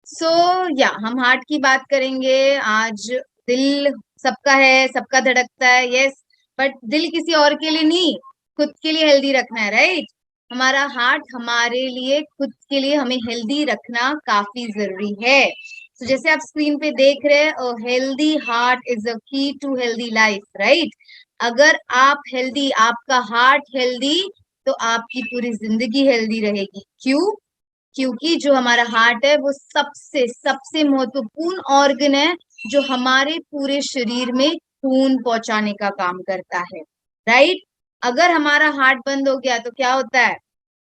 सो या हम हार्ट की बात करेंगे आज। दिल सबका है, सबका धड़कता है, यस। बट दिल किसी और के लिए नहीं, खुद के लिए हेल्दी रखना है, राइट। हमारा हार्ट हमारे लिए, खुद के लिए हमें हेल्दी रखना काफी जरूरी है। तो जैसे आप स्क्रीन पे देख रहे हैं, हेल्दी हार्ट इज अ की टू हेल्दी लाइफ, राइट। अगर आप हेल्दी, आपका हार्ट हेल्दी, तो आपकी पूरी जिंदगी हेल्दी रहेगी। क्यों? क्योंकि जो हमारा हार्ट है वो सबसे सबसे महत्वपूर्ण ऑर्गन है, जो हमारे पूरे शरीर में खून पहुंचाने का काम करता है, राइट। अगर हमारा हार्ट बंद हो गया तो क्या होता है?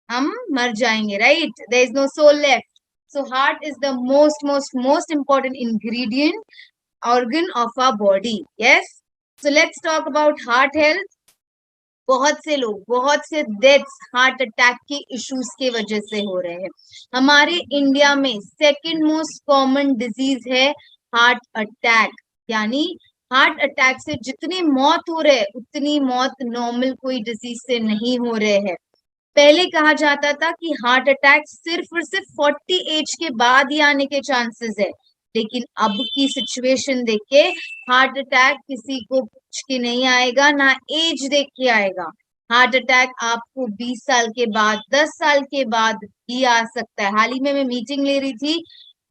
हम मर जाएंगे, right. There is no soul left. So heart is the most most most important ingredient organ of our body, yes. So let's talk about heart health. बहुत से लोग, बहुत से डेथ्स हार्ट अटैक के इश्यूज के वजह से हो रहे हैं। हमारे इंडिया में सेकंड मोस्ट कॉमन डिजीज है हार्ट अटैक। यानी हार्ट अटैक से जितनी मौत हो रहे हैं, उतनी मौत नॉर्मल कोई डिजीज से नहीं हो रहे हैं। पहले कहा जाता था कि हार्ट अटैक सिर्फ और सिर्फ 40 एज के बाद ही आने के चांसेस है। लेकिन अब की सिचुएशन देख के हार्ट अटैक किसी को पूछ के नहीं आएगा, ना एज देख के आएगा। हार्ट अटैक आपको 20 साल के बाद, 10 साल के बाद भी आ सकता है। हाल ही में मैं मीटिंग ले रही थी,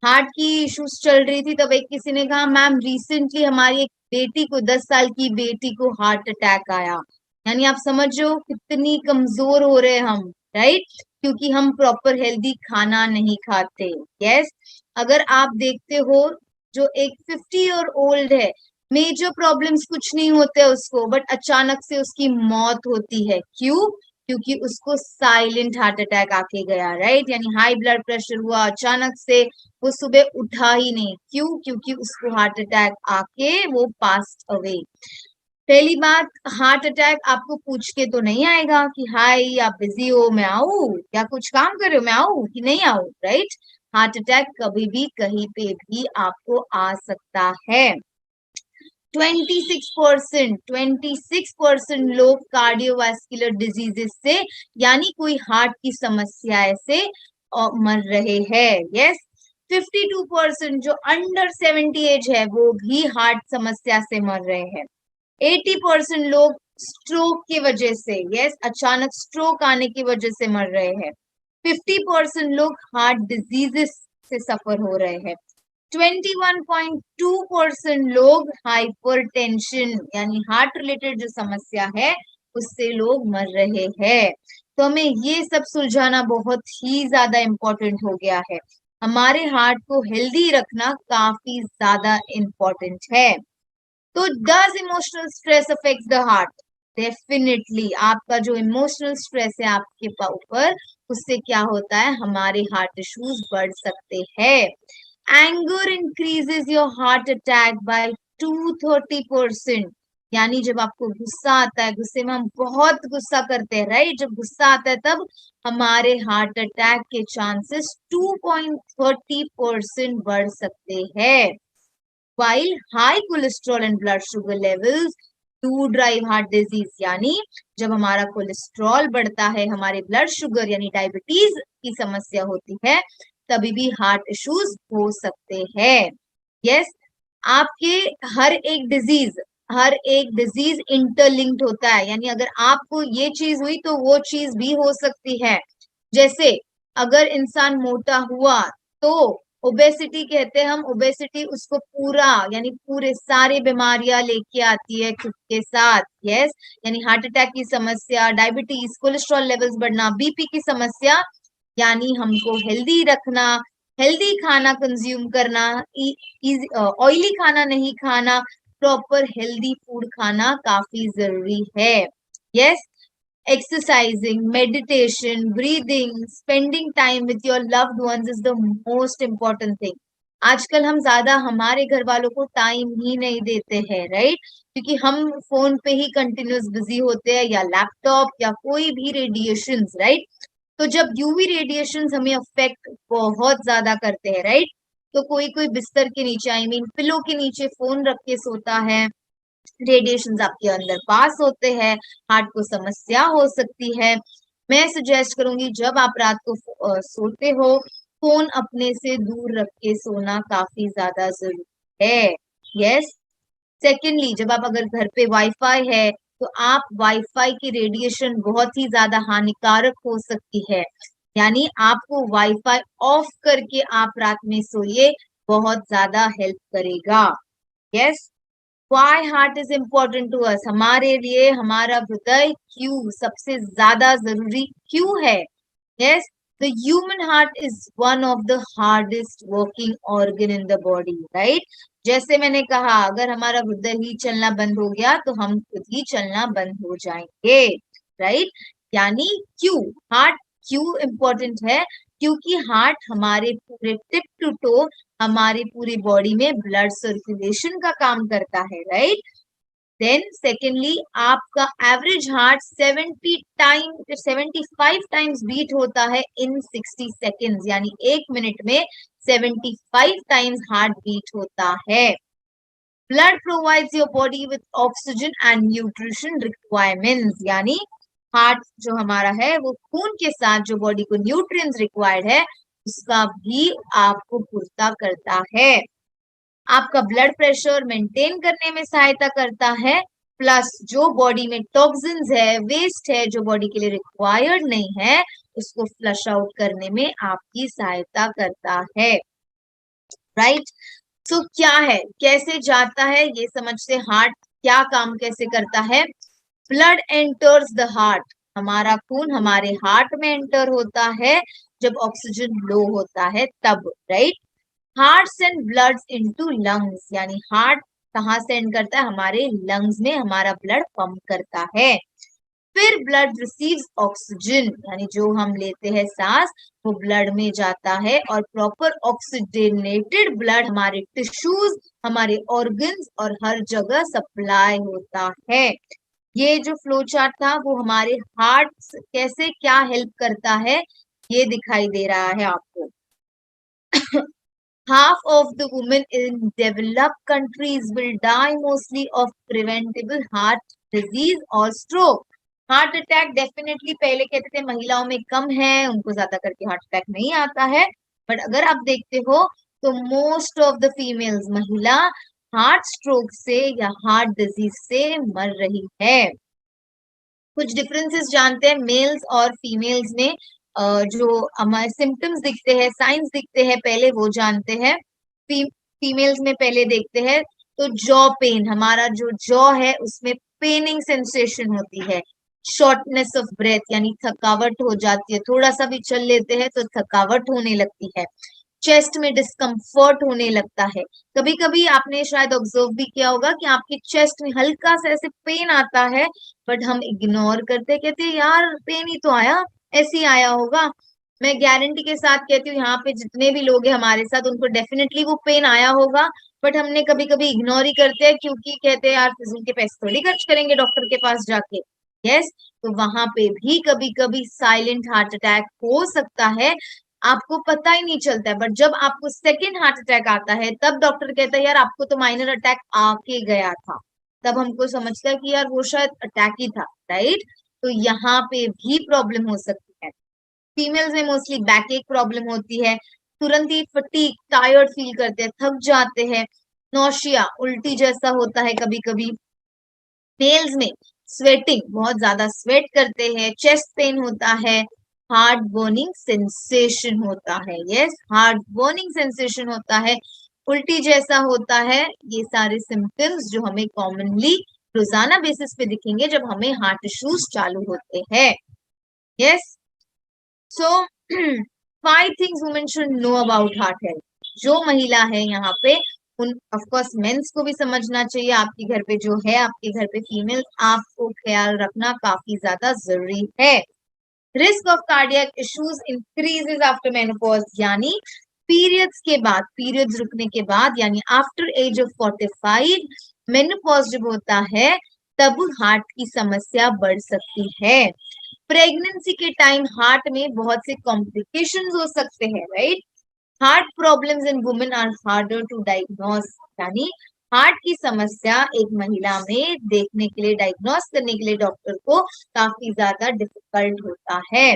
हार्ट की इश्यूज चल रही थी, तब एक किसी ने कहा मैम रिसेंटली हमारी एक बेटी को, 10 साल की बेटी को हार्ट अटैक आया। यानी आप समझो कितनी कमजोर हो रहे हैं हम, राइट। क्योंकि हम प्रॉपर हेल्दी खाना नहीं खाते, यस। अगर आप देखते हो, जो एक 50 ईयर ओल्ड है, मेजर प्रॉब्लम्स कुछ नहीं होते उसको, बट अचानक से उसकी मौत होती है। क्यों? क्योंकि उसको साइलेंट हार्ट अटैक आके गया, राइट। यानी हाई ब्लड प्रेशर हुआ अचानक से, वो सुबह उठा ही नहीं। क्यों? क्योंकि उसको हार्ट अटैक आके वो पास्ट अवे। पहली बात, हार्ट अटैक आपको पूछ के तो नहीं आएगा कि हाय आप बिजी हो, मैं आऊं, या कुछ काम कर रहे हो, मैं आऊं कि नहीं आऊं, राइट। हार्ट अटैक कभी भी कहीं पे भी आपको आ सकता है। 26% लोग कार्डियोवास्कुलर डिजीजेस से, यानी कोई हार्ट की समस्या से मर रहे हैं, यस। 52% जो अंडर 70 एज है, वो भी हार्ट समस्या से मर रहे हैं। 80% लोग स्ट्रोक की वजह से, यस, अचानक स्ट्रोक आने की वजह से मर रहे हैं। 50% लोग हार्ट डिजीजेस से सफर हो रहे हैं। 21.2% लोग हाइपरटेंशन, यानी हार्ट रिलेटेड जो समस्या है उससे लोग मर रहे हैं। तो हमें ये सब सुलझाना बहुत ही ज्यादा इम्पोर्टेंट हो गया है। हमारे हार्ट को हेल्दी रखना काफी ज्यादा इम्पोर्टेंट है। तो does emotional stress affect the heart? Definitely. आपका जो इमोशनल स्ट्रेस है आपके ऊपर, उससे क्या होता है, हमारे हार्ट इश्यूज बढ़ सकते हैं। Anger increases your heart attack by 230%। यानी जब आपको गुस्सा आता है, गुस्से में हम बहुत गुस्सा करते हैं, राइट। जब गुस्सा आता है तब हमारे हार्ट अटैक के चांसेस 2.30% बढ़ सकते हैं। while high cholesterol and blood sugar levels do drive heart disease। यानी जब हमारा कोलेस्ट्रॉल बढ़ता है, हमारे ब्लड शुगर यानी डायबिटीज की समस्या होती है, तभी भी हार्ट इश्यूज हो सकते हैं, यस। आपके हर एक डिजीज इंटरलिंक्ड होता है। यानी अगर आपको ये चीज हुई तो वो चीज भी हो सकती है। जैसे अगर इंसान मोटा हुआ तो ओबेसिटी कहते हैं हम, ओबेसिटी उसको पूरा, यानी पूरे सारे बीमारियां लेके आती है खुद के साथ, यस। यानी हार्ट अटैक की समस्या, डायबिटीज, कोलेस्ट्रॉल लेवल्स बढ़ना, बीपी की समस्या। यानी हमको हेल्दी रखना, हेल्दी खाना कंज्यूम करना, ऑयली खाना नहीं खाना, प्रॉपर हेल्दी फूड खाना काफी जरूरी है, yes. Exercising, meditation, breathing, spending time with your loved ones is the most important thing। आजकल हम ज्यादा हमारे घर वालों को टाइम ही नहीं देते हैं, राइट। क्योंकि हम फोन पे ही कंटिन्यूस बिजी होते हैं, या लैपटॉप, या कोई भी रेडिएशंस, राइट। तो जब यूवी रेडिएशंस हमें अफेक्ट बहुत ज्यादा करते हैं, राइट, तो कोई कोई बिस्तर के नीचे, आई मीन पिलो के नीचे फोन रख के सोता है, रेडिएशंस आपके अंदर पास होते हैं, हार्ट को समस्या हो सकती है। मैं सजेस्ट करूंगी जब आप रात को सोते हो, फोन अपने से दूर रख के सोना काफी ज्यादा जरूरी है। यस। सेकेंडली, जब आप अगर घर पे वाईफाई है तो आप वाईफाई की रेडिएशन बहुत ही ज्यादा हानिकारक हो सकती है, यानी आपको वाईफाई ऑफ करके आप रात में सोइए, बहुत ज्यादा हेल्प करेगा। Yes. Why heart is important to us, हमारे लिए हमारा हृदय क्यों सबसे ज्यादा जरूरी क्यों है? Yes, the human heart is one of the hardest working organ in the body, right? जैसे मैंने कहा, अगर हमारा हृदय ही चलना बंद हो गया तो हम खुद ही चलना बंद हो जाएंगे, राइट? यानी क्यों हार्ट क्यों इम्पोर्टेंट है? क्योंकि हार्ट हमारे पूरे टिप टू टो, हमारी पूरी बॉडी में ब्लड सर्कुलेशन का काम करता है, राइट? देन सेकेंडली, आपका एवरेज हार्ट 75 टाइम्स बीट होता है इन 60 सेकेंड्स, यानी 1 मिनट में 75 टाइम्स हार्ट बीट होता है। Blood provides your body with oxygen and nutrition requirements, यानी हार्ट जो हमारा है वो खून के साथ जो बॉडी को न्यूट्रिएंट्स रिक्वायर्ड है उसका भी आपको पूर्ता करता है। आपका ब्लड प्रेशर मेंटेन करने में सहायता करता है, प्लस जो बॉडी में टॉक्सिन्स है, वेस्ट है जो बॉडी के लिए रिक्वायर्ड नहीं है, उसको फ्लश आउट करने में आपकी सहायता करता है, राइट? सो क्या है, कैसे जाता है ये समझते, हार्ट क्या काम कैसे करता है? ब्लड एंटर्स द हार्ट, हमारा खून हमारे हार्ट में एंटर होता है जब ऑक्सीजन लो होता है तब, right? Heart send blood into lungs, यानी हार्ट कहाँ सेंड करता है? हमारे लंग्स में हमारा ब्लड पंप करता है। फिर ब्लड रिसीव्स ऑक्सीजन, यानी जो हम लेते हैं सांस वो ब्लड में जाता है और प्रॉपर ऑक्सीजनेटेड ब्लड हमारे टिश्यूज, हमारे ऑर्गन्स और हर जगह सप्लाई होता है। ये जो फ्लो चार्ट था वो हमारे हार्ट कैसे क्या हेल्प करता है ये दिखाई दे रहा है आपको। Half of the women in developed countries will die mostly of preventable heart disease or stroke. Heart attack definitely पहले कहते थे महिलाओं में कम है, उनको ज्यादा करके हार्ट अटैक नहीं आता है, बट अगर आप देखते हो तो मोस्ट ऑफ द फीमेल्स, महिला हार्ट स्ट्रोक से या हार्ट डिजीज से मर रही है। कुछ डिफरेंसेस जानते हैं मेल्स और फीमेल्स में। जो हमारे सिम्टम्स दिखते हैं, साइंस दिखते हैं, पहले वो जानते हैं। फीमेल्स में पहले देखते हैं तो जॉ पेन, हमारा जो जॉ है उसमें पेनिंग सेंसेशन होती है। शॉर्टनेस ऑफ ब्रेथ, यानी थकावट हो जाती है, थोड़ा सा भी चल लेते हैं तो थकावट होने लगती है। चेस्ट में डिस्कम्फर्ट होने लगता है। कभी कभी आपने शायद ऑब्जर्व भी किया होगा कि आपके चेस्ट में हल्का सा ऐसे पेन आता है, बट हम इग्नोर करते, कहते यार पेन ही तो आया, ऐसे ही आया होगा। मैं गारंटी के साथ कहती हूँ यहाँ पे जितने भी लोग हैं हमारे साथ, उनको डेफिनेटली वो पेन आया होगा, बट हमने कभी कभी इग्नोर ही करते हैं क्योंकि कहते हैं यार फिजूल के पैसे थोड़ी खर्च करेंगे डॉक्टर के पास जाके। यस, तो वहां पे भी कभी कभी साइलेंट हार्ट अटैक हो सकता है, आपको पता ही नहीं चलता है, बट जब आपको सेकेंड हार्ट अटैक आता है तब डॉक्टर कहता है यार आपको तो माइनर अटैक आके गया था, तब हमको समझता है कि यार वो शायद अटैक ही था, राइट? तो यहाँ पे भी प्रॉब्लम हो सकती है। फीमेल्स में मोस्टली बैक एक प्रॉब्लम होती है, तुरंत ही फटीग, टायर्ड फील करते हैं, थक जाते हैं, नौशिया, उल्टी जैसा होता है कभी कभी। मेल्स में स्वेटिंग, बहुत ज्यादा स्वेट करते हैं, चेस्ट पेन होता है, हार्ट बर्निंग सेंसेशन होता है। यस, हार्ट बर्निंग सेंसेशन होता है, उल्टी जैसा होता है। ये सारे सिम्टम्स जो हमें कॉमनली रोजाना बेसिस पे दिखेंगे जब हमें हार्ट इश्यूज चालू होते हैं। Yes, so 5 things women should know about heart health. जो महिला है यहाँ पे, उन ऑफ कोर्स मेंस को भी समझना चाहिए, आपके घर पे जो है, आपके घर पे फीमेल, आपको ख्याल रखना काफी ज्यादा जरूरी है। Risk of cardiac issues increases after menopause, यानी पीरियड्स के बाद, पीरियड्स रुकने के बाद, यानी आफ्टर एज ऑफ 45 मेनोपॉज जब होता है तब हार्ट की समस्या बढ़ सकती है। प्रेगनेंसी के टाइम हार्ट में बहुत से कॉम्प्लिकेशंस हो सकते हैं, right? Heart problems in women are harder to diagnose, यानी हार्ट की समस्या एक महिला में देखने के लिए, डायग्नोस करने के लिए डॉक्टर को काफी ज्यादा डिफिकल्ट होता है।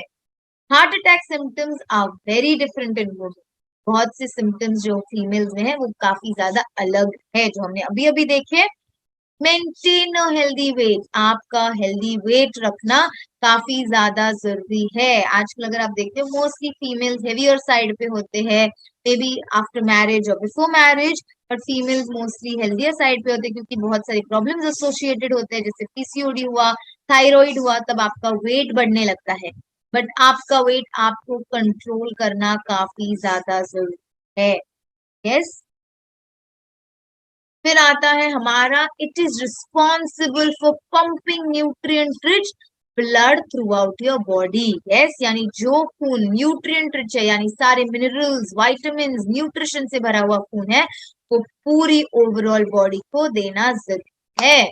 Heart attack symptoms are very different in women. बहुत से सिम्टम्स जो फीमेल्स में है वो काफी ज्यादा अलग है, जो हमने अभी अभी देखे। मेंटेन अ हेल्दी वेट, आपका हेल्दी वेट रखना काफी ज्यादा जरूरी है। आजकल अगर आप देखते हो मोस्टली फीमेल्स हेवियर साइड पे होते हैं, मे बी आफ्टर मैरिज और before marriage, but females mostly healthier side पे होते हैं क्योंकि बहुत सारी प्रॉब्लम्स एसोसिएटेड होते हैं, जैसे पीसीओडी हुआ, थायराइड हुआ, तब आपका वेट बढ़ने लगता है। बट आपका वेट आपको कंट्रोल करना काफी ज्यादा जरूरी है। यस। फिर आता है हमारा, it is responsible for pumping nutrient rich blood through out your body. Yes, यानी जो खून न्यूट्रिएंट रिच है, यानी सारे मिनरल्स, वाइटामिन, न्यूट्रिशन से भरा हुआ खून है, वो पूरी ओवरऑल बॉडी को देना जरूरी है।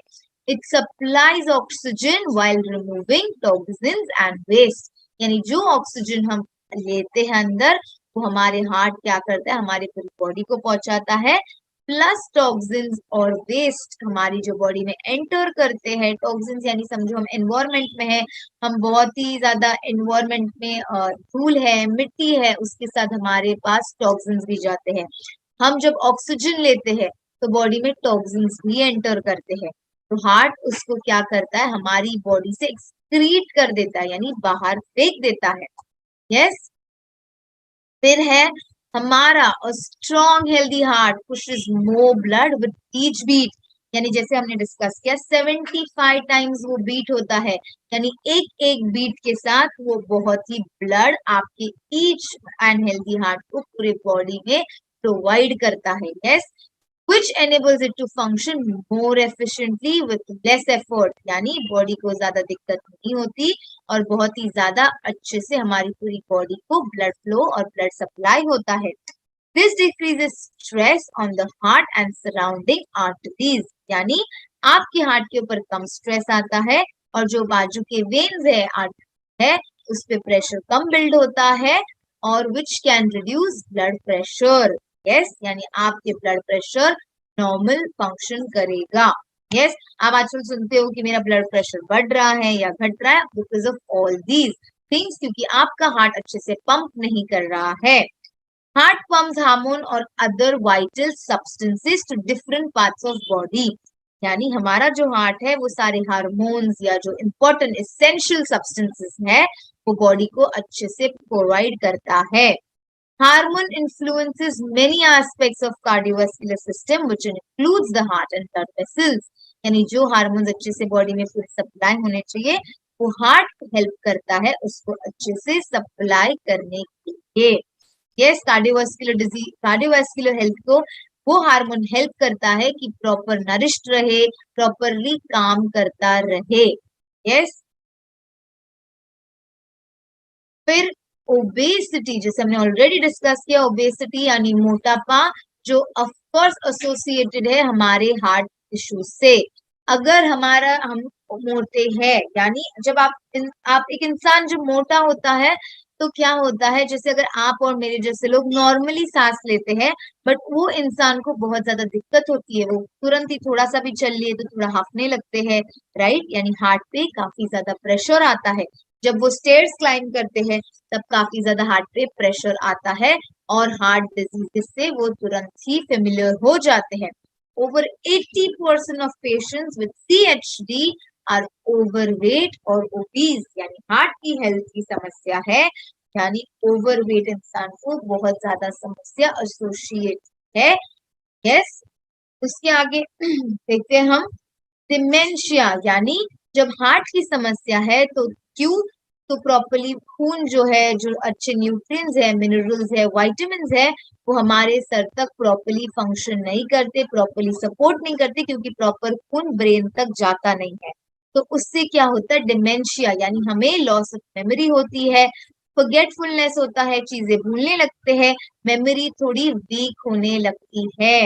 It supplies oxygen while removing toxins and waste, यानी जो ऑक्सीजन हम लेते हैं अंदर, वो हमारे हार्ट क्या करता है, हमारी पूरी बॉडी को पहुंचाता है। प्लस टॉक्सिन्स और वेस्ट हमारी जो बॉडी में एंटर करते हैं। टॉक्सिन्स यानी समझो हम एनवायरमेंट में है, हम बहुत ही ज्यादा एनवायरमेंट में धूल है, मिट्टी है, उसके साथ हमारे पास टॉक्सिन्स भी जाते हैं। हम जब ऑक्सीजन लेते हैं तो बॉडी में टॉक्सिन्स भी एंटर करते हैं, तो हार्ट उसको क्या करता है, हमारी बॉडी से एक्सक्रीट कर देता है, यानी बाहर फेंक देता है। यस। फिर है हमारा strong healthy heart pushes more blood with each beat, यानी जैसे हमने डिस्कस किया 75 टाइम्स वो बीट होता है, यानी एक एक बीट के साथ वो बहुत ही ब्लड आपके ईच एंड हेल्दी हार्ट को पूरे बॉडी में प्रोवाइड करता है। Yes, which enables it to function more efficiently with less effort, यानी बॉडी को ज्यादा दिक्कत नहीं होती और बहुत ही ज्यादा अच्छे से हमारी पूरी बॉडी को ब्लड फ्लो और ब्लड सप्लाई होता है। This decreases stress on the heart and surrounding arteries, यानी आपके हार्ट के ऊपर कम स्ट्रेस आता है और जो बाजू के वेन्स है, आर्टरी है, उस पे प्रेशर कम बिल्ड होता है और which can reduce blood pressure। Yes, यानी आपके ब्लड प्रेशर नॉर्मल फंक्शन करेगा। यस, आप आजकल सुनते हो कि मेरा ब्लड प्रेशर बढ़ रहा है या घट रहा है, because of all these things, क्योंकि आपका हार्ट अच्छे से पंप नहीं कर रहा है। हार्ट पंप्स हार्मोन और other vital substances to different parts of body, यानी हमारा जो हार्ट है वो सारे हार्मोन्स या जो इम्पोर्टेंट एसेंशियल सब्सटेंसेस है वो बॉडी को अच्छे से प्रोवाइड करता है। Hormone influences many aspects of cardiovascular system, which includes the heart and blood vessels। यानी जो हार्मोन्स अच्छे से बॉडी में पूरी सप्लाई होने चाहिए, वो हार्ट हेल्प करता है उसको अच्छे से सप्लाई करने के लिए। Yes, cardiovascular disease, cardiovascular health को वो हार्मोन हेल्प करता है कि प्रॉपर नरिश्ड रहे, प्रॉपरली काम करता रहे। यस। फिर ओबेसिटी, जैसे हमने ऑलरेडी डिस्कस किया, ओबेसिटी यानी मोटापा, जो ऑफ कोर्स एसोसिएटेड है हमारे हार्ट इश्यूज से। अगर हमारा हम मोटे हैं, यानी जब आप एक इंसान जब मोटा होता है तो क्या होता है, जैसे अगर आप और मेरे जैसे लोग नॉर्मली सांस लेते हैं, बट वो इंसान को बहुत ज्यादा दिक्कत होती है, वो तुरंत ही थोड़ा सा भी चल लिए तो थोड़ा हाफने लगते हैं, राइट, यानी हार्ट पे काफी ज्यादा प्रेशर आता है। जब वो स्टेयर्स क्लाइंब करते हैं तब काफी ज्यादा हार्ट पे प्रेशर आता है और हार्ट डिजीज से वो तुरंत ही फेमिलियर हो जाते हैं। Over 80% of patients with CHD are overweight और ओबीज, यानी हार्ट की हेल्थ की समस्या है, यानी ओवरवेट इंसान को बहुत ज्यादा समस्या एसोसिएट है। यस। उसके आगे देखते हैं हम डिमेंशिया, यानी जब हार्ट की समस्या है तो क्यों, तो प्रॉपरली खून जो है, जो अच्छे न्यूट्रिएंट्स है, मिनरल्स है, विटामिन्स है, वो हमारे सर तक प्रॉपरली फंक्शन नहीं करते, प्रॉपरली सपोर्ट नहीं करते, क्योंकि प्रॉपर खून ब्रेन तक जाता नहीं है। तो उससे क्या होता है, डिमेंशिया, यानी हमें लॉस ऑफ मेमोरी होती है, फॉरगेटफुलनेस होता है, चीजें भूलने लगते हैं, मेमोरी थोड़ी वीक होने लगती है।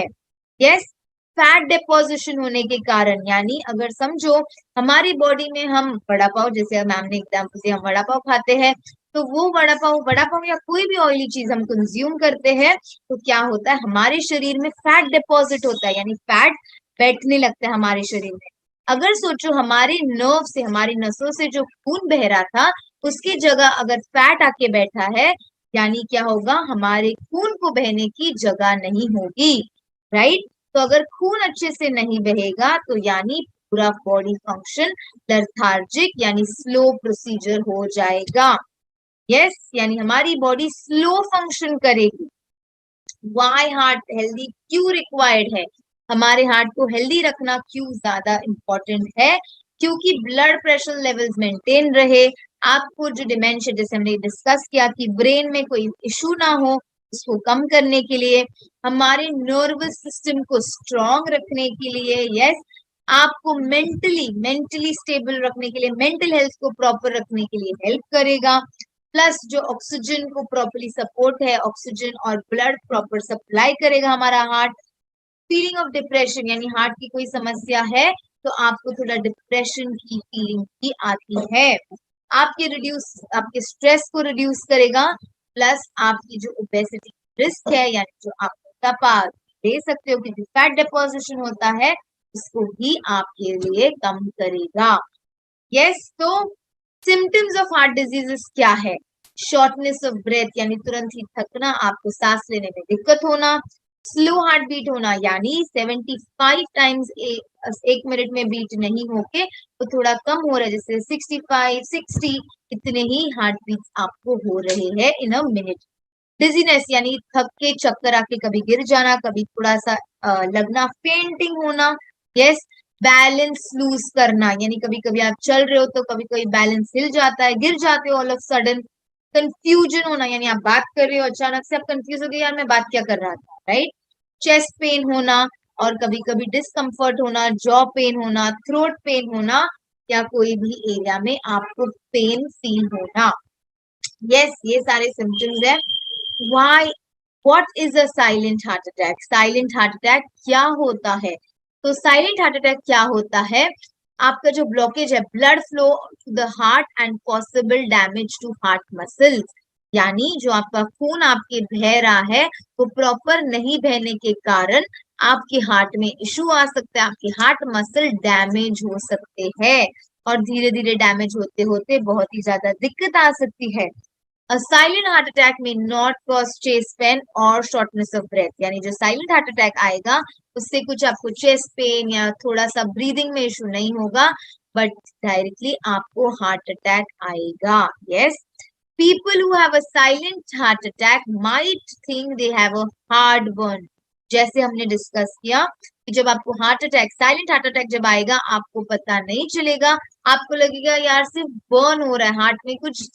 यस। फैट डिपोजिशन होने के कारण, यानी अगर समझो हमारी बॉडी में हम वड़ा पाव, जैसे मैम ने एग्जाम्पल दिया, हम वड़ा पाव खाते हैं, तो वो वड़ा पाव या कोई भी ऑयली चीज हम कंज्यूम करते हैं तो क्या होता है, हमारे शरीर में फैट डिपॉजिट होता है, यानी फैट बैठने लगता है हमारे शरीर में। अगर सोचो हमारे नर्व से, हमारी नसों से जो खून बह रहा था उसकी जगह अगर फैट आके बैठा है, यानी क्या होगा, हमारे खून को बहने की जगह नहीं होगी, राइट। तो अगर खून अच्छे से नहीं बहेगा तो यानी पूरा बॉडी फंक्शन लेथार्जिक यानी स्लो प्रोसीजर हो जाएगा। यस, यानी हमारी बॉडी स्लो फंक्शन करेगी। वाई हार्ट हेल्दी क्यों रिक्वायर्ड है, हमारे हार्ट को हेल्दी रखना क्यों ज्यादा इंपॉर्टेंट है, क्योंकि ब्लड प्रेशर लेवल्स मेंटेन रहे। आपको जो डिमेंशिया, जैसे हमने डिस्कस किया कि ब्रेन में कोई इशू ना हो, उसको कम करने के लिए, हमारे नर्वस सिस्टम को स्ट्रॉन्ग रखने के लिए, यस, आपको मेंटली स्टेबल रखने के लिए, मेंटल हेल्थ को प्रॉपर रखने के लिए हेल्प करेगा। प्लस जो ऑक्सीजन को प्रॉपरली सपोर्ट है, ऑक्सीजन और ब्लड प्रॉपर सप्लाई करेगा हमारा हार्ट। फीलिंग ऑफ डिप्रेशन, यानी हार्ट की कोई समस्या है तो आपको थोड़ा डिप्रेशन की फीलिंग भी आती है। आपके स्ट्रेस को रिड्यूस करेगा। प्लस आपकी जो ओबेसिटी रिस्क है, यानी जो आप मोटापा ले सकते हो क्योंकि फैट डिपोजिशन होता है, उसको भी आपके लिए कम करेगा। यस, तो सिम्टम्स ऑफ हार्ट डिजीजेस क्या है? शॉर्टनेस ऑफ ब्रेथ, यानी तुरंत ही थकना, आपको सांस लेने में दिक्कत होना, स्लो हार्ट बीट होना, यानी 75 टाइम्स एक मिनट में बीट नहीं होके तो थोड़ा कम हो रहा है, जैसे 65 60 इतने ही हार्ट बीट आपको हो रहे हैं इन अ मिनट। डिजीनेस, यानी थक के चक्कर आके कभी गिर जाना, कभी थोड़ा सा लगना, फेंटिंग होना। यस, बैलेंस लूज करना, यानी कभी कभी आप चल रहे हो तो कभी कभी बैलेंस हिल जाता है, गिर जाते हो ऑल ऑफ सडन। कंफ्यूजन होना, यानी आप बात कर रहे हो अचानक से आप कंफ्यूज हो गए, यार मैं बात क्या कर रहा था, राइट। चेस्ट पेन होना और कभी कभी डिस्कम्फर्ट होना, जॉ पेन होना, थ्रोट पेन होना, या कोई भी एरिया में आपको पेन फील होना। यस, ये सारे सिम्टम्स है। Why? What is a silent heart attack? Silent heart attack क्या होता है? तो साइलेंट हार्ट अटैक क्या होता है? आपका जो ब्लॉकेज है, blood flow to the heart and possible damage to heart muscles, यानी जो आपका खून आपके बह रहा है वो प्रॉपर नहीं बहने के कारण आपके हार्ट में इशू आ सकता है, आपके हार्ट मसल डैमेज हो सकते हैं और धीरे धीरे डैमेज होते होते बहुत ही ज्यादा दिक्कत आ सकती है। A silent heart attack may not cause chest pain or shortness of breath, यानी जो साइलेंट हार्ट अटैक आएगा उससे कुछ आपको चेस्ट पेन या थोड़ा सा ब्रीदिंग में इशू नहीं होगा, बट डायरेक्टली आपको हार्ट अटैक आएगा। Yes, people who have a silent heart attack might think they have a hard burn, जैसे हमने डिस्कस किया कि जब आपको heart attack, silent heart attack जब आएगा आपको पता नहीं चलेगा, आपको लगेगा यार सिर्फ बर्न हो रहा है, हार्ट में कुछ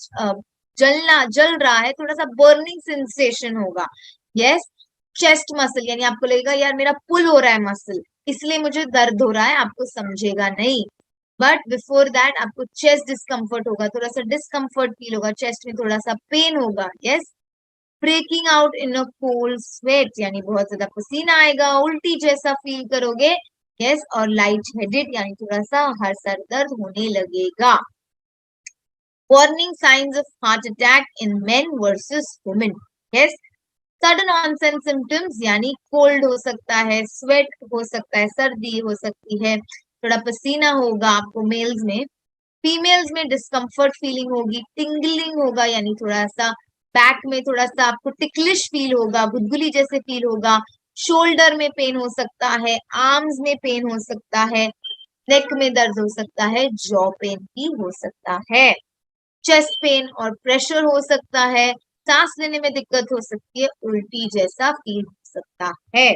जल रहा है, थोड़ा सा बर्निंग सेंसेशन होगा। यस, चेस्ट मसल, यानी आपको लगेगा यार मेरा पुल हो रहा है मसल, इसलिए मुझे दर्द हो रहा है, आपको समझेगा नहीं। बट बिफोर दैट आपको चेस्ट डिस्कम्फर्ट होगा, थोड़ा सा डिस्कम्फर्ट फील होगा, चेस्ट में थोड़ा सा पेन होगा। Yes, breaking out in a cold sweat, यानी बहुत ज्यादा पसीना आएगा, उल्टी जैसा फील करोगे। यस, और लाइट हेडेड, यानी थोड़ा सा हर सर दर्द होने लगेगा। Warning signs of heart attack in men versus women. Yes, sudden onset symptoms, यानी कोल्ड हो सकता है, स्वेट हो सकता है, सर्दी हो सकती है, थोड़ा पसीना होगा आपको मेल्स में। फीमेल्स में डिस्कम्फर्ट फीलिंग होगी, टिंगलिंग होगा, यानी थोड़ा सा बैक में थोड़ा सा आपको टिकलिश फील होगा, गुदगुली जैसे फील होगा। शोल्डर में पेन हो सकता है, आर्म्स में पेन हो सकता है, नेक में दर्द हो सकता है, जॉ पेन भी हो सकता है, चेस्ट पेन और प्रेशर हो सकता है, सांस लेने में दिक्कत हो सकती है, उल्टी जैसा फील हो सकता है।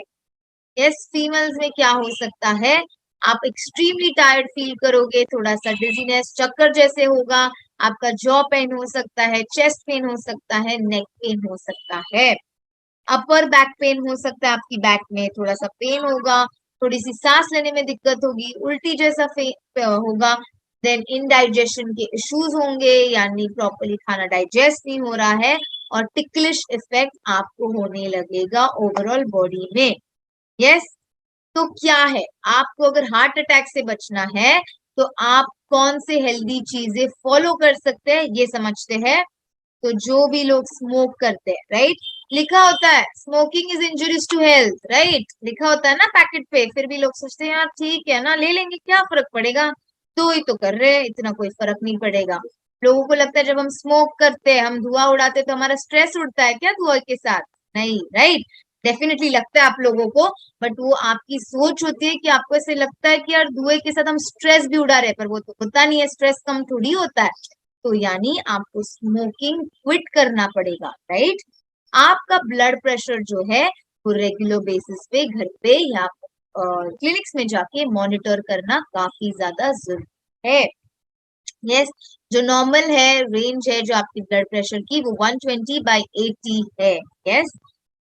यस, फीमेल्स में क्या हो सकता है, आप एक्सट्रीमली टायर्ड फील करोगे, थोड़ा सा डिजीनेस, चक्कर जैसे होगा, आपका जॉ पेन हो सकता है, चेस्ट पेन हो सकता है, नेक पेन हो सकता है, अपर बैक पेन हो सकता है, आपकी बैक में थोड़ा सा पेन होगा, थोड़ी सी सांस लेने में दिक्कत होगी, उल्टी जैसा होगा। देन इनडाइजेशन के इश्यूज होंगे, यानी प्रॉपरली खाना डाइजेस्ट नहीं हो रहा है, और टिकलिश इफेक्ट आपको होने लगेगा ओवरऑल बॉडी में। यस, तो क्या है, आपको अगर हार्ट अटैक से बचना है तो आप कौन से हेल्दी चीजें फॉलो कर सकते हैं ये समझते हैं। तो जो भी लोग स्मोक करते हैं, राइट, लिखा होता है smoking is injurious to health, right, लिखा होता है ना पैकेट पे, फिर भी लोग सोचते हैं यार ठीक है ना, ले लेंगे, क्या फर्क पड़ेगा, तो ही तो कर रहे हैं, इतना कोई फर्क नहीं पड़ेगा। लोगों को लगता है जब हम स्मोक करते हैं, हम धुआं उड़ाते हैं तो हमारा स्ट्रेस उड़ता है क्या धुआं के साथ? नहीं, राइट? डेफिनेटली लगता है आप लोगों को, बट वो आपकी सोच होती है कि आपको ऐसे लगता है कि यार धुएं के साथ हम स्ट्रेस भी उड़ा रहे हैं, पर वो तो होता नहीं है, स्ट्रेस कम थोड़ी होता है। तो यानी आपको स्मोकिंग क्विट करना पड़ेगा, राइट? आपका ब्लड प्रेशर जो है वो रेगुलर बेसिस पे घर पे या क्लिनिक्स में जाके मॉनिटर करना काफी ज्यादा जरूरी है। यस, जो नॉर्मल है रेंज है जो आपकी ब्लड प्रेशर की वो 120/80 है। यस,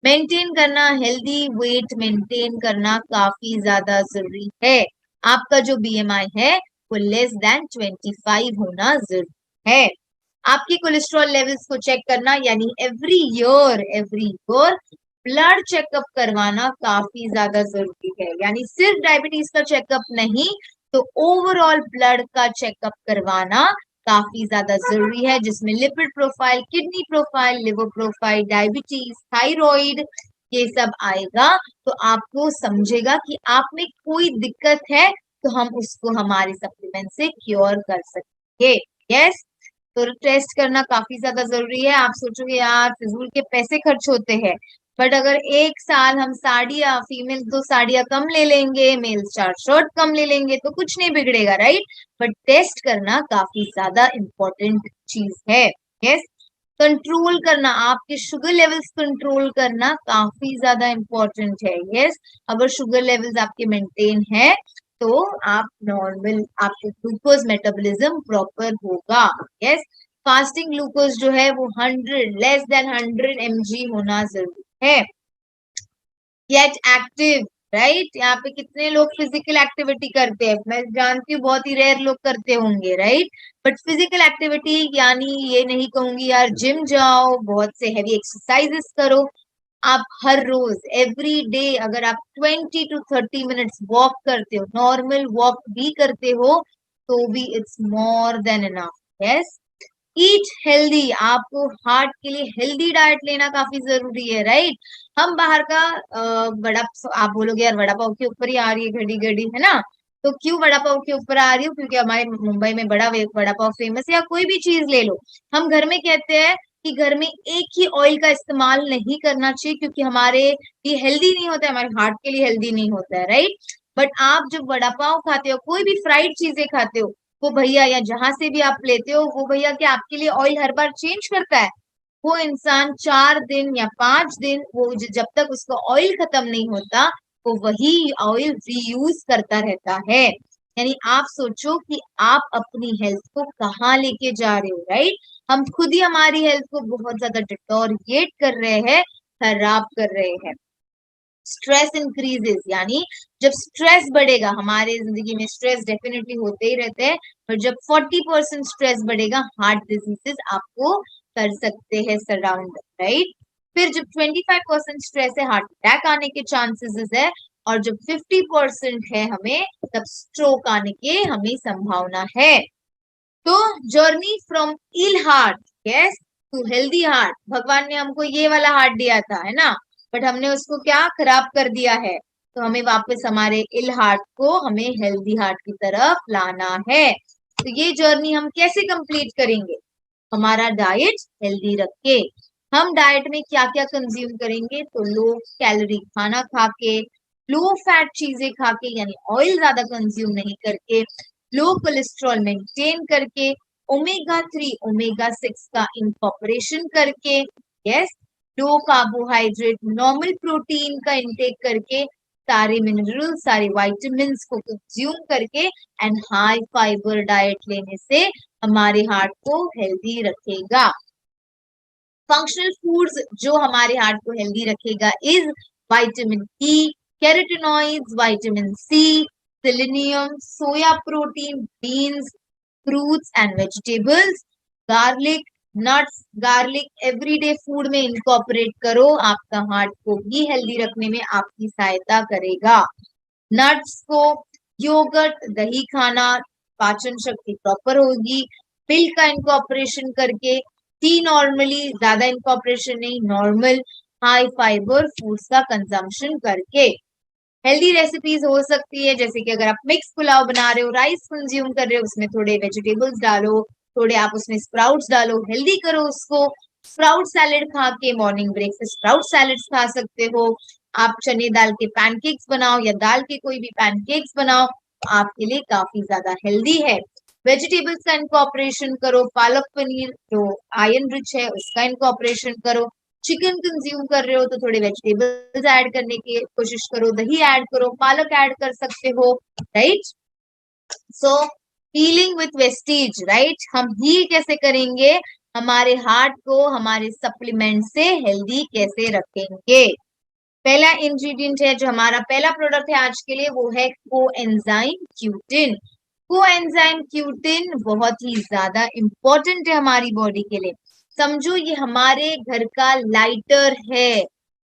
मेंटेन करना, हेल्दी वेट मेंटेन करना काफी ज्यादा जरूरी है। आपका जो बीएमआई है वो लेस देन 25 होना जरूरी है। आपके कोलेस्ट्रॉल लेवल्स को चेक करना, यानी एवरी ईयर ब्लड चेकअप करवाना काफी ज्यादा जरूरी है। यानी सिर्फ डायबिटीज का चेकअप नहीं, तो ओवरऑल ब्लड का चेकअप करवाना काफी ज्यादा जरूरी है, जिसमें lipid profile, kidney profile, liver profile, diabetes, thyroid, ये सब आएगा। तो आपको समझेगा कि आप में कोई दिक्कत है तो हम उसको हमारे सप्लीमेंट से क्योर कर सकेंगे। यस, तो टेस्ट करना काफी ज्यादा जरूरी है। आप सोचोगे यार फिजूल के पैसे खर्च होते हैं, बट अगर एक साल हम साड़ियाँ, फीमेल 2 साड़ियाँ कम ले लेंगे, मेल 4 शर्ट कम ले लेंगे तो कुछ नहीं बिगड़ेगा, राइट? बट टेस्ट करना काफी ज्यादा इम्पोर्टेंट चीज है। यस, कंट्रोल करना, आपके शुगर लेवल्स कंट्रोल करना काफी ज्यादा इम्पोर्टेंट है। यस, अगर शुगर लेवल्स आपके मेंटेन है तो आप नॉर्मल, आपके ग्लूकोज मेटाबॉलिज्म प्रॉपर होगा। यस, फास्टिंग ग्लूकोज जो है वो 100 लेस देन 100 mg होना जरूरी है। Gate active, right? यहाँ पे कितने लोग फिजिकल एक्टिविटी करते हैं? मैं जानती हूँ बहुत ही रेयर लोग करते होंगे, राइट? बट फिजिकल एक्टिविटी यानी ये नहीं कहूंगी यार जिम जाओ, बहुत से हैवी एक्सरसाइजेस करो। आप हर रोज, एवरी डे, अगर आप 20 to 30 मिनट्स वॉक करते हो, नॉर्मल वॉक भी करते हो, तो भी it's more than enough. Yes, eat healthy, आपको हार्ट के लिए हेल्दी डाइट लेना काफी जरूरी है, राइट? हम बाहर का वड़ा, आप बोलोगे यार वड़ा पाव के ऊपर ही आ रही है घड़ी घड़ी, है ना? तो क्यों वड़ा पाव के ऊपर आ रही हूँ? क्योंकि हमारे मुंबई में बड़ा वड़ा पाव फेमस है। या कोई भी चीज ले लो, हम घर में कहते हैं कि घर में एक ही ऑयल का इस्तेमाल नहीं करना चाहिए, क्योंकि हमारे लिए हेल्दी नहीं होता है, हमारे हार्ट के लिए हेल्दी नहीं होता है, राइट? बट आप जब वड़ा पाव खाते हो, कोई भी फ्राइड चीजें खाते हो, वो भैया या जहां से भी आप लेते हो, वो भैया क्या आपके लिए ऑयल हर बार चेंज करता है? वो इंसान 4 दिन या 5 दिन, वो जब तक उसका ऑयल खत्म नहीं होता, वो वही ऑयल रीयूज करता रहता है। यानी आप सोचो कि आप अपनी हेल्थ को कहाँ लेके जा रहे हो, राइट? हम खुद ही हमारी हेल्थ को बहुत ज्यादा डिटोरिएट कर रहे हैं, खराब कर रहे हैं। स्ट्रेस इंक्रीजेस, यानी जब स्ट्रेस बढ़ेगा, हमारे जिंदगी में स्ट्रेस डेफिनेटली होते ही रहते हैं, पर जब 40% स्ट्रेस बढ़ेगा, हार्ट डिजीजेस आपको कर सकते हैं सराउंड, राइट? फिर जब 25% स्ट्रेस है, हार्ट अटैक आने के चांसेस है, और जब 50% है हमें, तब स्ट्रोक आने के हमें संभावना है। तो journey from ill heart, yes, to healthy heart, भगवान ने हमको ये वाला हार्ट दिया था, है ना? बट हमने उसको क्या खराब कर दिया है, तो हमें वापस हमारे इल हार्ट को हमें हेल्दी हार्ट की तरफ लाना है। तो ये जर्नी हम कैसे कंप्लीट करेंगे? हमारा डाइट हेल्दी रख के। हम डाइट में क्या क्या कंज्यूम करेंगे? तो लो कैलोरी खाना खा के, लो फैट चीजें खा के, यानी ऑयल ज्यादा कंज्यूम नहीं करके, लो कोलेस्ट्रॉल मेंटेन करके, ओमेगा 3 ओमेगा 6 का इंकॉर्पोरेशन करके, यस, लो कार्बोहाइड्रेट, नॉर्मल प्रोटीन का इंटेक करके, सारे मिनरल, सारे वाइटामिन को कंज्यूम करके, एंड हाई फाइबर डाइट लेने से हमारे हार्ट को हेल्दी रखेगा। फंक्शनल फूड्स जो हमारे हार्ट को हेल्दी रखेगा is vitamin E, carotenoids, vitamin C, selenium, soya protein, beans, fruits and vegetables, garlic, nuts. Garlic everyday food में इनकॉर्पोरेट करो, आपका हार्ट को भी हेल्दी रखने में आपकी सहायता करेगा। नट्स को, योगर्ट, दही खाना, पाचन शक्ति प्रॉपर होगी। मिल्क का इनकॉर्पोरेशन करके, टी नॉर्मली, ज्यादा इनकॉर्पोरेशन नहीं, नॉर्मल हाई फाइबर फूड्स का कंजम्पशन करके। हेल्दी रेसिपीज हो सकती है, जैसे कि अगर आप मिक्स पुलाव बना रहे हो, राइस कंज्यूम कर रहे हो, उसमें थोड़े वेजिटेबल्स डालो, थोड़े आप उसमें स्प्राउट्स डालो, हेल्दी करो उसको। स्प्राउट सैलेड खा के मॉर्निंग ब्रेक से स्प्राउट सैलेड्स खा सकते हो। आप चने दाल के पैनकेक्स बनाओ या दाल के कोई भी पैनकेक्स बनाओ, तो आपके लिए काफी ज्यादा हेल्दी है। वेजिटेबल्स का इनकॉर्पोरेशन करो, पालक पनीर जो आयरन रिच है उसका इनकॉर्पोरेशन करो। चिकन कंज्यूम कर रहे हो तो थोड़े वेजिटेबल्स ऐड करने की कोशिश करो, दही ऐड करो, पालक ऐड कर सकते हो, right. So healing with Vestige, right. हम हील कैसे करेंगे, हमारे हार्ट को हमारे सप्लीमेंट से हेल्दी कैसे रखेंगे। पहला इंग्रेडिएंट है जो हमारा पहला प्रोडक्ट है आज के लिए, वो है कोएंजाइम क्यूटिन। कोएंजाइम क्यूटिन बहुत ही ज्यादा इंपॉर्टेंट है हमारी बॉडी के लिए। समझो ये हमारे घर का लाइटर है,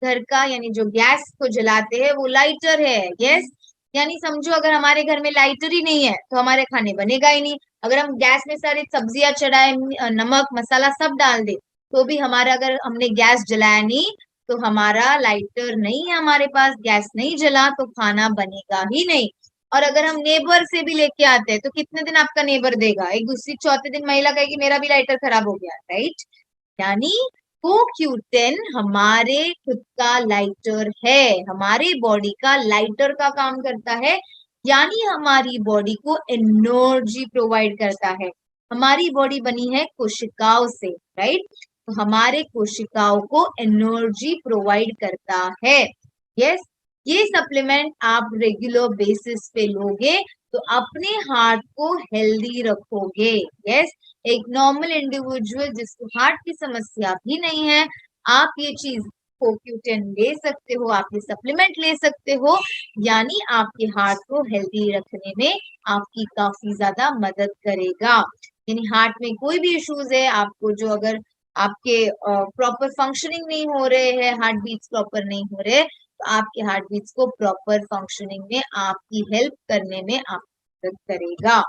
घर का यानी जो गैस को जलाते हैं वो लाइटर है, यस। यानी समझो अगर हमारे घर में लाइटर ही नहीं है तो हमारे खाने बनेगा ही नहीं। अगर हम गैस में सारी सब्जियां चढ़ाए, नमक मसाला सब डाल दे, तो भी हमारा अगर हमने गैस जलाया नहीं तो हमारा लाइटर नहीं है, हमारे पास गैस नहीं जला तो खाना बनेगा ही नहीं। और अगर हम नेबर से भी लेके आते हैं तो कितने दिन आपका नेबर देगा, एक दूसरी चौथे दिन महिला कहेगी मेरा भी लाइटर खराब हो गया, राइट। यानी CoQ10 हमारे खुद का लाइटर है, हमारे बॉडी का लाइटर का काम करता है। यानी हमारी बॉडी को एनर्जी प्रोवाइड करता है। हमारी बॉडी बनी है कोशिकाओं से, राइट। तो हमारे कोशिकाओं को एनर्जी प्रोवाइड करता है, यस। ये सप्लीमेंट आप रेगुलर बेसिस पे लोगे तो अपने हार्ट को हेल्दी रखोगे, यस। एक नॉर्मल इंडिविजुअल जिसको हार्ट की समस्या भी नहीं है, आप ये चीज CoQ10 ले सकते हो, आप ये सप्लीमेंट ले सकते हो। यानी आपके हार्ट को हेल्दी रखने में आपकी काफी ज्यादा मदद करेगा। यानी हार्ट में कोई भी इश्यूज है आपको, जो अगर आपके प्रॉपर फंक्शनिंग नहीं हो रहे हैं, हार्ट बीट्स प्रॉपर नहीं हो रहे, तो आपके हार्ट बीट्स को प्रॉपर फंक्शनिंग में आपकी हेल्प करने में आपकी मदद करेगा,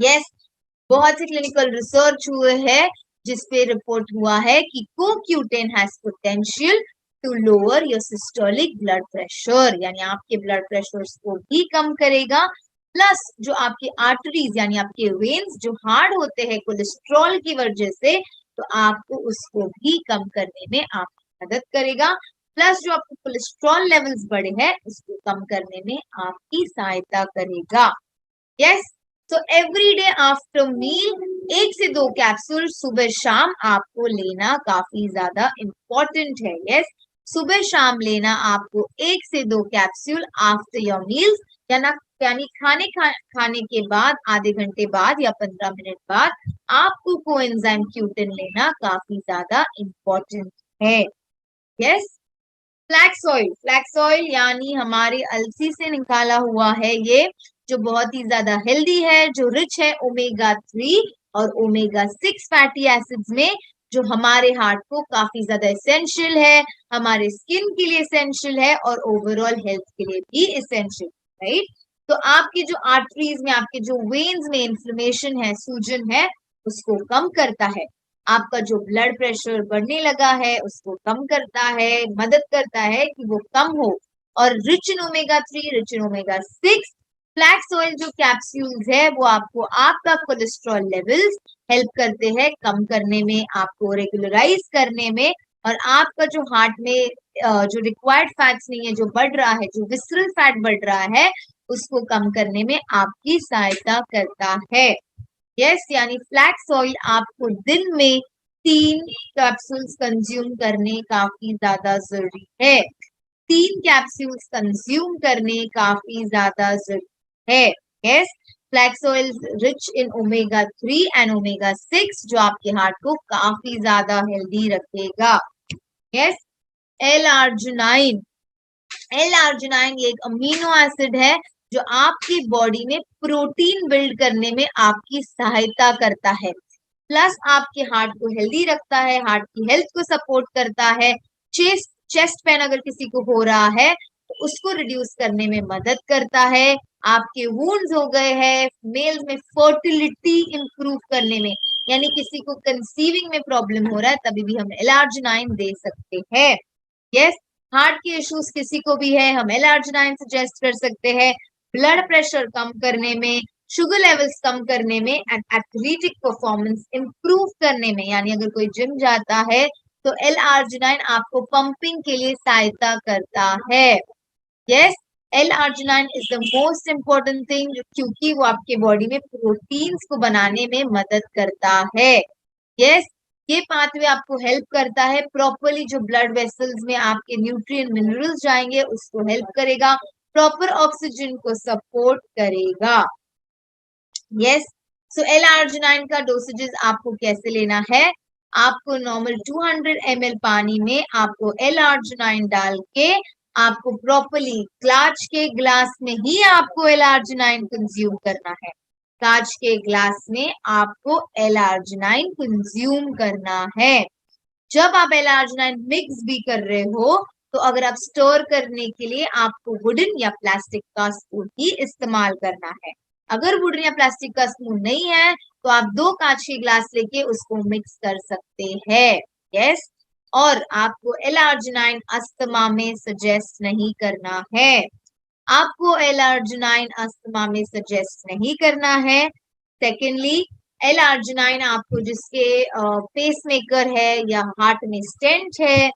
यस। बहुत से क्लिनिकल रिसर्च हुए हैं जिसपे रिपोर्ट हुआ है कि CoQ10 has potential to lower your systolic blood pressure, यानी आपके ब्लड प्रेशर को भी कम करेगा। प्लस जो आपके आर्टरीज यानी आपके वेन्स जो हार्ड होते हैं कोलेस्ट्रॉल की वजह से, तो आपको उसको भी कम करने में आपकी मदद करेगा। प्लस जो आपके कोलेस्ट्रॉल लेवल्स बढ़े हैं उसको कम करने में आपकी सहायता करेगा, यस। तो एवरी डे आफ्टर मील 1 से 2 कैप्सूल सुबह शाम आपको लेना काफी ज्यादा इम्पोर्टेंट है, यस। सुबह शाम लेना आपको 1 से 2 कैप्सूल आफ्टर योर मील्स, यानी खाने के बाद आधे घंटे बाद या 15 मिनट बाद आपको कोएंजाइम क्यूटिन लेना काफी ज्यादा इम्पोर्टेंट है, यस। फ्लैक्स ऑयल यानी हमारे अलसी से निकाला हुआ है ये, जो बहुत ही ज्यादा हेल्दी है, जो रिच है ओमेगा 3 और ओमेगा 6 फैटी एसिड्स में, जो हमारे हार्ट को काफी ज्यादा एसेंशियल है, हमारे स्किन के लिए एसेंशियल है और ओवरऑल हेल्थ के लिए भी एसेंशियल, राइट। तो आपकी जो आर्टरीज में, आपके जो वेन्स में इन्फ्लेमेशन है, सूजन है, उसको कम करता है। आपका जो ब्लड प्रेशर बढ़ने लगा है उसको कम करता है, मदद करता है कि वो कम हो। और rich in omega 3, rich in omega 6 flax oil जो कैप्सूल्स है वो आपको आपका कोलेस्ट्रॉल लेवल्स हेल्प करते हैं कम करने में, आपको रेगुलराइज करने में, और आपका जो हार्ट में जो रिक्वायर्ड फैट्स नहीं है, जो बढ़ रहा है, जो विसरल फैट बढ़ रहा है, उसको कम करने में आपकी सहायता करता है, यस। यानी फ्लैक्स ऑयल आपको दिन में 3 कैप्सूल्स कंज्यूम करने काफी ज्यादा जरूरी है। 3 कैप्सूल्स कंज्यूम करने काफी ज्यादा जरूरी है, yes. Flax oil rich in omega 3 and omega 6 जो आपके हार्ट को काफी ज्यादा हेल्दी रखेगा, यस। एल-आर्जिनाइन ये एक अमीनो एसिड है जो आपकी बॉडी में प्रोटीन बिल्ड करने में आपकी सहायता करता है। प्लस आपके हार्ट को हेल्दी रखता है, हार्ट की हेल्थ को सपोर्ट करता है। चेस्ट पेन अगर किसी को हो रहा है तो उसको रिड्यूस करने में मदद करता है। आपके वुंड्स हो गए हैं, मेल्स में फर्टिलिटी इंप्रूव करने में, यानी किसी को कंसीविंग में प्रॉब्लम हो रहा है तभी भी हम एल-आर्जिनाइन दे सकते हैं, यस। हार्ट के इश्यूज किसी को भी है, हम एल-आर्जिनाइन सजेस्ट कर सकते हैं। ब्लड प्रेशर कम करने में, शुगर लेवल्स कम करने में एंड एथलेटिक परफॉर्मेंस इंप्रूव करने में, यानी अगर कोई जिम जाता है तो L-arginine आपको पंपिंग के लिए सहायता करता है। Yes, L-arginine is the most important thing, क्योंकि वो आपके बॉडी में प्रोटीन्स को बनाने में मदद करता है। यस, ये पाथवे आपको हेल्प करता है प्रॉपरली, जो ब्लड वेसल्स में आपके न्यूट्रिएंट मिनरल्स जाएंगे उसको हेल्प करेगा, प्रॉपर ऑक्सीजन को सपोर्ट करेगा। यस, सो L-arginine का डोसेजेस आपको कैसे लेना है, आपको नॉर्मल 200 ml पानी में आपको L-arginine डाल के आपको प्रॉपरली कांच के ग्लास में ही आपको L-arginine कंज्यूम करना है। कांच के ग्लास में आपको L-arginine कंज्यूम करना है। जब आप L-arginine मिक्स भी कर रहे हो तो अगर आप स्टोर करने के लिए आपको वुडन या प्लास्टिक का स्पून ही इस्तेमाल करना है। अगर वुडन या प्लास्टिक का स्पून नहीं है तो आप 2 कांच के ग्लास लेके उसको मिक्स कर सकते हैं। यस, और आपको L-arginine अस्थमा में सजेस्ट नहीं करना है। आपको L-arginine अस्थमा में सजेस्ट नहीं करना है। सेकेंडली, L-arginine आपको जिसके पेसमेकर है या हार्ट में स्टेंट है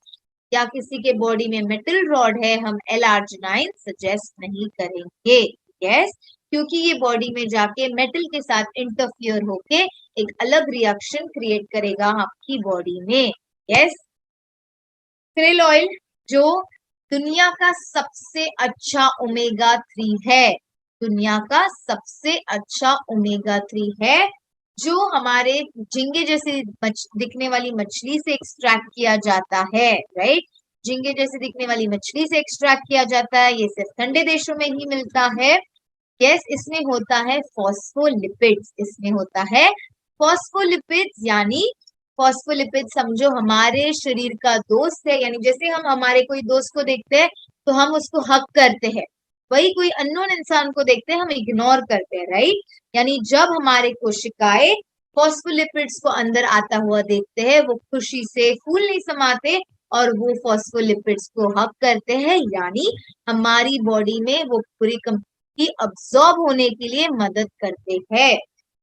या किसी के बॉडी में मेटल रॉड है, हम L-arginine सजेस्ट नहीं करेंगे। यस, क्योंकि ये बॉडी में जाके मेटल के साथ इंटरफियर होके एक अलग रिएक्शन क्रिएट करेगा आपकी बॉडी में। यस, krill ऑयल जो दुनिया का सबसे अच्छा ओमेगा 3 है, दुनिया का सबसे अच्छा ओमेगा 3 है, जो हमारे झींगे जैसे दिखने वाली मछली से एक्सट्रैक्ट किया जाता है। राइट, झींगे जैसे दिखने वाली मछली से एक्सट्रैक्ट किया जाता है, ये सिर्फ ठंडे देशों में ही मिलता है। यस, इसमें होता है फॉस्फोलिपिड्स, इसमें होता है फॉस्फोलिपिड्स, यानी फॉस्फोलिपिड समझो हमारे शरीर का दोस्त है, यानी जैसे हम हमारे कोई दोस्त को देखते हैं तो हम उसको हक करते हैं, वही कोई अननोन इंसान को देखते हैं हम इग्नोर करते हैं। राइट, यानी जब हमारे कोशिकाएं फॉस्फोलिपिड्स को अंदर आता हुआ देखते हैं वो खुशी से फूल नहीं समाते और वो फॉस्फोलिपिड्स को हक करते हैं, यानी हमारी बॉडी में वो पूरी की अब्सॉर्ब होने के लिए मदद करते हैं।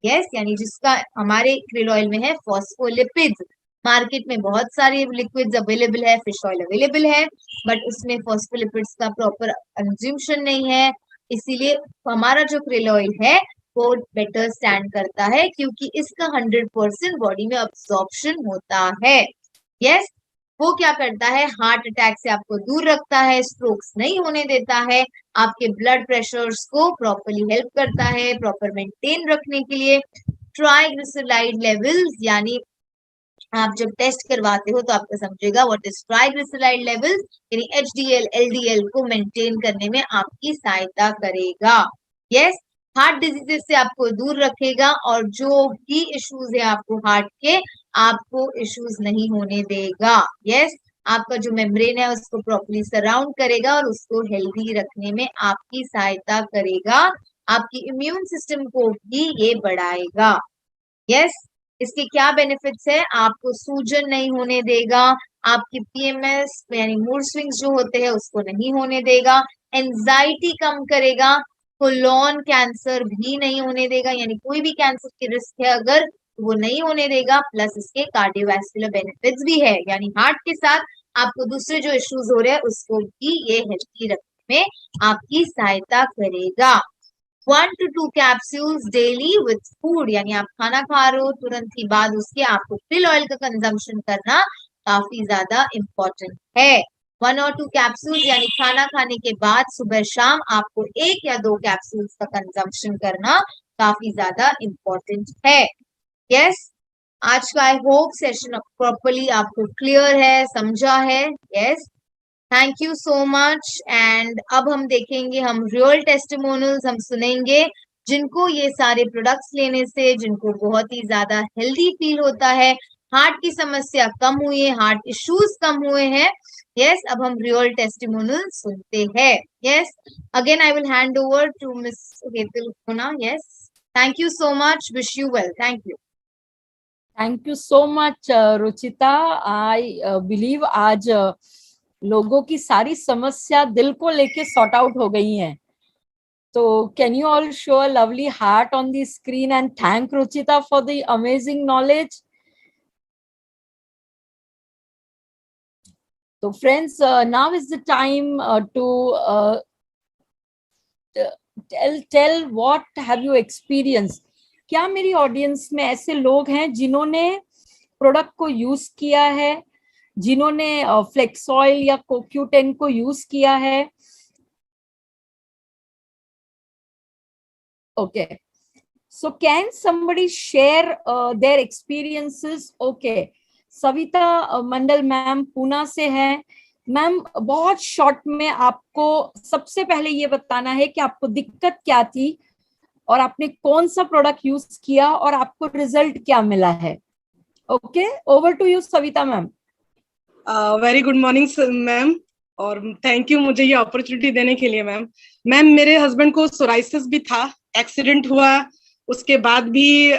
यस, यानी जिसका हमारे krill ऑयल में है फॉस्फोलिपिड्स। मार्केट में बहुत सारे लिक्विड्स अवेलेबल है, फिश ऑयल अवेलेबल है, बट उसमें फॉस्फोलिपिड्स का प्रॉपर कंज्यूमशन नहीं है, इसीलिए हमारा जो krill ऑयल है वो बेटर स्टैंड करता है, क्योंकि इसका 100% बॉडी में अब्सॉर्प्शन होता है। यस, वो क्या करता है, हार्ट अटैक से आपको दूर रखता है, स्ट्रोक्स नहीं होने देता है, आपके ब्लड प्रेशर्स को प्रॉपरली हेल्प करता है प्रॉपर मेंटेन रखने के लिए। ट्राइग्लिसराइड लेवल्स, यानी आप जब टेस्ट करवाते हो तो आपको समझेगा व्हाट इज ट्राइग्लिसराइड लेवल्स, यानी HDL LDL को मेंटेन करने में आपकी सहायता करेगा। यस, हार्ट डिजीजेस से आपको दूर रखेगा और जो भी इश्यूज है आपको हार्ट के, आपको इश्यूज नहीं होने देगा। यस, आपका जो मेम्ब्रेन है उसको प्रॉपरली सराउंड करेगा और उसको हेल्दी रखने में आपकी सहायता करेगा, आपकी इम्यून सिस्टम को भी ये बढ़ाएगा। यस, इसके क्या बेनिफिट्स है, आपको सूजन नहीं होने देगा, आपकी PMS यानी मूड स्विंग्स जो होते हैं उसको नहीं होने देगा, एंजाइटी कम करेगा, कोलोन कैंसर भी नहीं होने देगा, यानी कोई भी कैंसर की रिस्क है अगर वो नहीं होने देगा, प्लस इसके कार्डियोवैस्कुलर बेनिफिट्स भी है, यानी हार्ट के साथ आपको दूसरे जो इश्यूज हो रहे हैं उसको भी ये हेल्थी रखने में आपकी सहायता करेगा। 1 to 2 capsules daily with food, यानी आप खाना खा रहे हो तुरंत ही बाद उसके आपको krill ऑयल का कंजम्पशन करना काफी ज्यादा इम्पोर्टेंट है। 1 और 2 कैप्सूल यानी खाना खाने के बाद सुबह शाम आपको 1 या 2 कैप्सूल्स का कंजम्पशन करना काफी ज्यादा इम्पोर्टेंट है। यस, आज का आई होप सेशन प्रॉपरली आपको क्लियर है, समझा है। Yes, thank you so much. And अब हम देखेंगे, हम रियल टेस्टिमोनियल्स हम सुनेंगे जिनको ये सारे प्रोडक्ट्स लेने से जिनको बहुत ही ज्यादा हेल्दी फील होता है, हार्ट की समस्या कम हुई है, हार्ट इश्यूज कम हुए हैं। यस, अब हम रियल टेस्टिमोनियल सुनते हैं। Yes, again I will hand over to miss Hetal Khuna. Yes, thank you so much, wish you well, thank you. Thank you so much Ruchita. I believe आज लोगों की सारी समस्या दिल को लेके सॉर्ट आउट हो गई हैं। So can you all show a lovely heart on the screen and thank Ruchita for the amazing knowledge? So friends, now is the time to tell what have you experienced. क्या मेरी audience में ऐसे लोग हैं जिन्होंने product को use किया है, जिन्होंने फ्लेक्सॉइल या CoQ10 को यूज किया है? Okay. So can somebody share their experiences? Okay. Savita Mandal ma'am Poona से है. मैम बहुत शॉर्ट में आपको सबसे पहले ये बताना है कि आपको दिक्कत क्या थी और आपने कौन सा प्रोडक्ट यूज किया और आपको रिजल्ट क्या मिला है. Okay, over to you Savita ma'am. Very good morning ma'am, और थैंक यू मुझे ये अपॉर्चुनिटी देने के लिए मैम. मैम मेरे हस्बैंड को सोराइसिस भी था, एक्सीडेंट हुआ, उसके बाद भी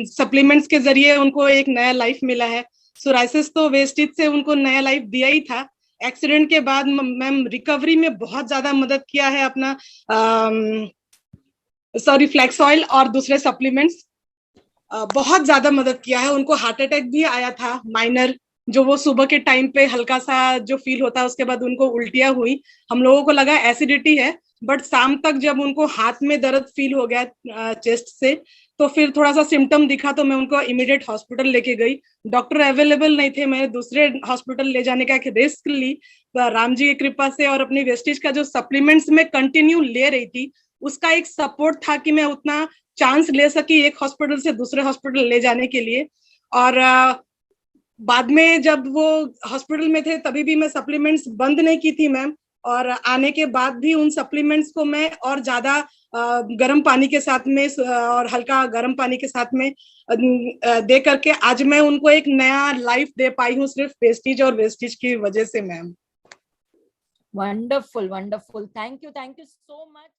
सप्लीमेंट्स के जरिए उनको एक नया लाइफ मिला है. सोराइसिस तो वेस्टेज से उनको नया लाइफ दिया ही था. एक्सीडेंट के बाद मैम रिकवरी में बहुत ज्यादा मदद किया है अपना फ्लैक्स ऑयल और दूसरे सप्लीमेंट्स, बहुत ज्यादा मदद किया है. उनको हार्ट अटैक भी आया था माइनर, जो वो सुबह के टाइम पे हल्का सा जो फील होता है, उसके बाद उनको उल्टियां हुई. हम लोगों को लगा एसिडिटी है, बट शाम तक जब उनको हाथ में दर्द फील हो गया चेस्ट से, तो फिर थोड़ा सा सिम्टम दिखा तो मैं उनको इमीडिएट हॉस्पिटल लेके गई. डॉक्टर अवेलेबल नहीं थे, मैंने दूसरे हॉस्पिटल ले जाने का रिस्क ली राम जी की कृपा से. और अपनी वेस्टेज का जो सप्लीमेंट्स में कंटिन्यू ले रही थी, उसका एक सपोर्ट था कि मैं उतना चांस ले सकी एक हॉस्पिटल से दूसरे हॉस्पिटल ले जाने के लिए. और बाद में जब वो हॉस्पिटल में थे तभी भी मैं सप्लीमेंट्स बंद नहीं की थी मैम. और आने के बाद भी उन सप्लीमेंट्स को मैं और ज्यादा गर्म पानी के साथ में और हल्का गर्म पानी के साथ में दे करके आज मैं उनको एक नया लाइफ दे पाई हूँ, सिर्फ वेस्टेज और वेस्टेज की वजह से ma'am. Wonderful, wonderful. Thank you so much.